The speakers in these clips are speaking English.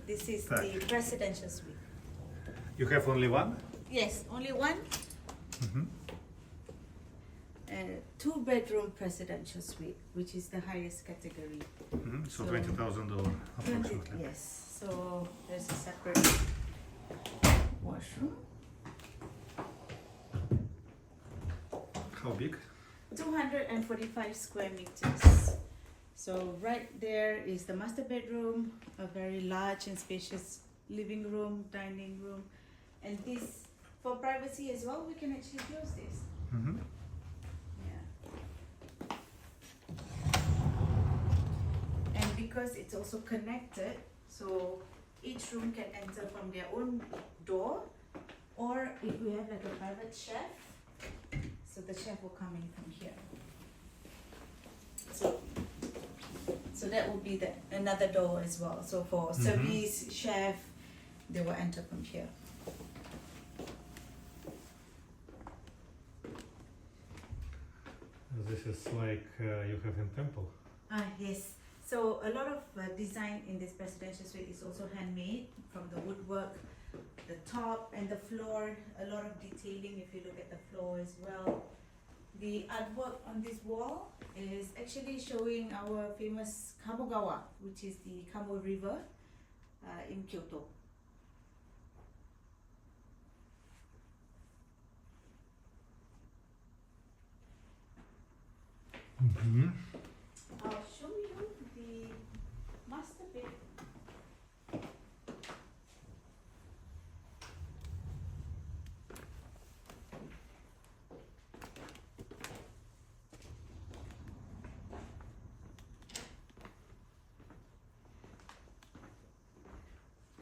This is the presidential suite. You have only one? Yes, only one. Mm-hmm. Two-bedroom presidential suite, which is the highest category. Mm-hmm. So, So- $20,000 approximately. Yes. So there's a separate washroom. How big? 245 square meters. So right there is the master bedroom, a very large and spacious living room, dining room, and this for privacy as well. We can actually close this. Mm-hmm. Yeah. And because it's also connected, so each room can enter from their own door, or if we have like a private chef, so the chef will come in from here. So that will be another door as well. So for service, chef, they will enter from here. This is like you have in temple. Yes. So a lot of design in this presidential suite is also handmade, from the woodwork, the top and the floor. A lot of detailing if you look at the floor as well. The artwork on this wall is actually showing our famous Kamogawa, which is the Kamo River in Kyoto. Mm-hmm. I'll show you the master bedroom.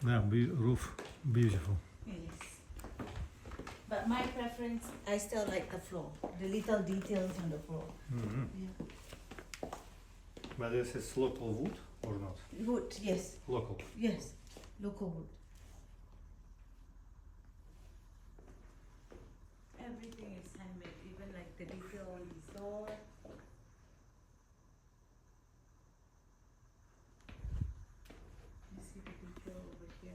Yeah, roof, beautiful. Yes. But my preference, I still like the floor, the little details on the floor. Mm-hmm. Yeah. But this is local wood or not? Wood, yes, Local. yes, local wood. Everything is handmade, even like the detail on this door. You see the detail over here.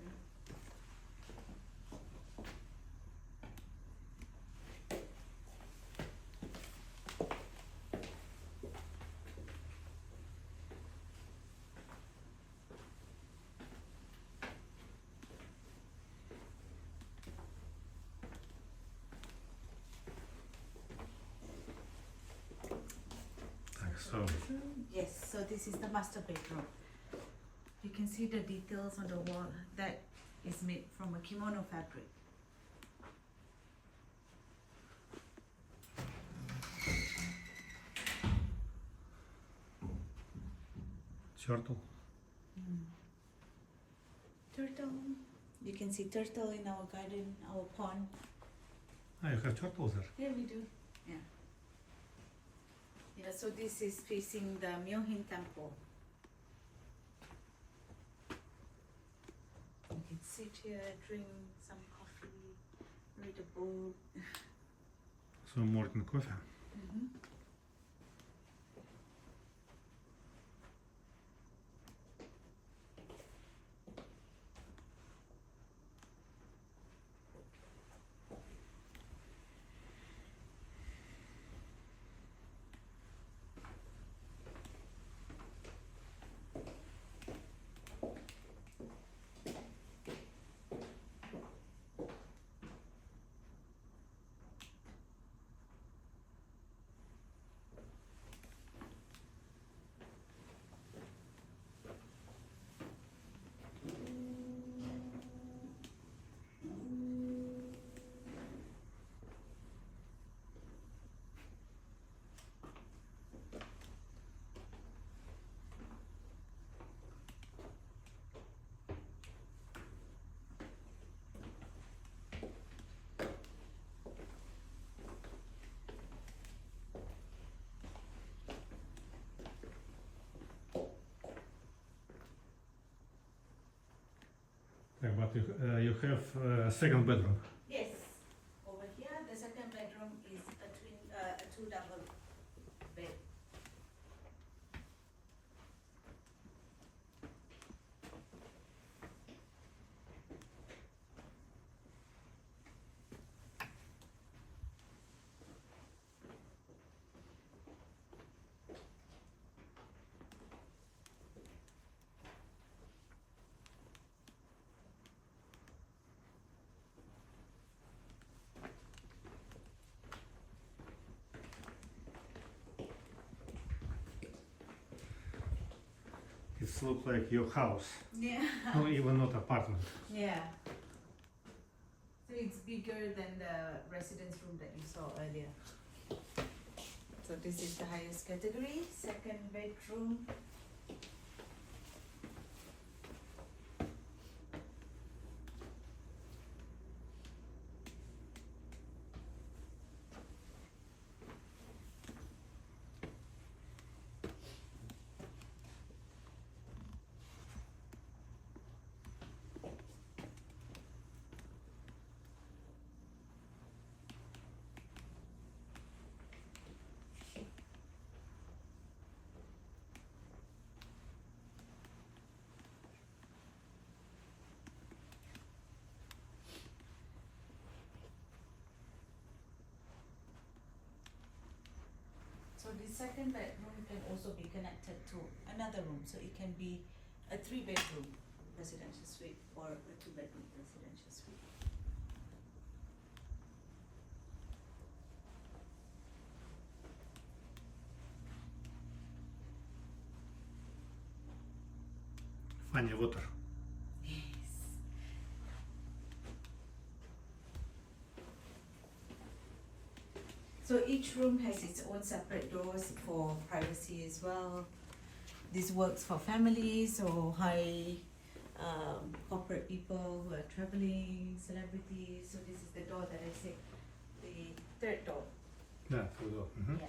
So Yes, so this is the master bedroom. You can see the details on the wall that is made from a kimono fabric. turtle. Turtle. You can see turtle in our garden, our pond. Ah, you have turtles there. Yeah, we do. Yeah. Yeah, so this is facing the Myoho-in temple. You can sit here, drink some coffee, read a book. Some morning coffee. Mm-hmm. Yeah, but you have a second bedroom. Yes. Over here, the second bedroom is a two double bed. It's look like your house, Yeah. no, even not apartment. Yeah. So it's bigger than the residence room that you saw earlier. So this is the highest category, second bedroom. So the second bedroom can also be connected to another room, so it can be a 3-bedroom residential suite or a 2-bedroom residential suite. Funny water. Yes. So each room has its own separate doors for privacy as well. This works for families or high corporate people who are traveling, celebrities. So this is the door that I said, the third door. Yeah, through door. Mhm. Yeah.